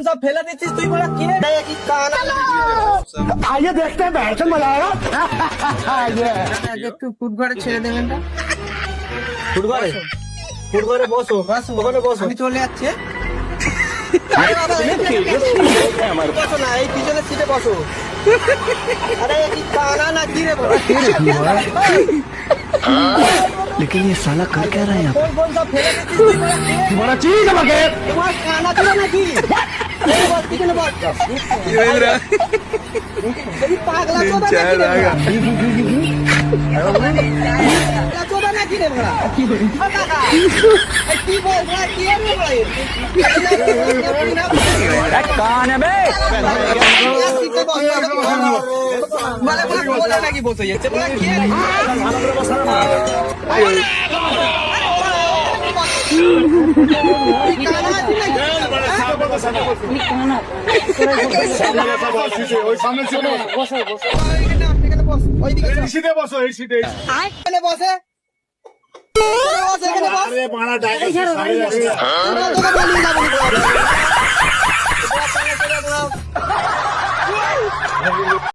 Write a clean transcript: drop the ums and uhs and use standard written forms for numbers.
সব ফেলে দিচ্ছিস তুই বলা কিনে দেয় কি কানা आइए देखते हैं बैठन मजा आएगा একটু ফুটঘরে ছেড়ে দেবেন না ফুটবলে ফুটবলে বসো ওখানে বসো আমি চলে যাচ্ছি আরে বাবা বসো না এই পিছনের সিটে বসো আরে কি কানা না কি রে বড় लेकिन ये साला कर क्या रहा है यहाँ কোন কোন সব ফেলে দিচ্ছিস তুই বলা কিনে बड़ा चीज है मगर তোমার কানা ছিল নাকি এই বল পিছনে বল এই পাগলা চোদা নাকি রে পাগলা চোদা নাকি রে বড়া কি বল কি বল বড়া কি রে বড়া कान है बे মানে বলে নাকি বসে যাচ্ছে বড়া কি রে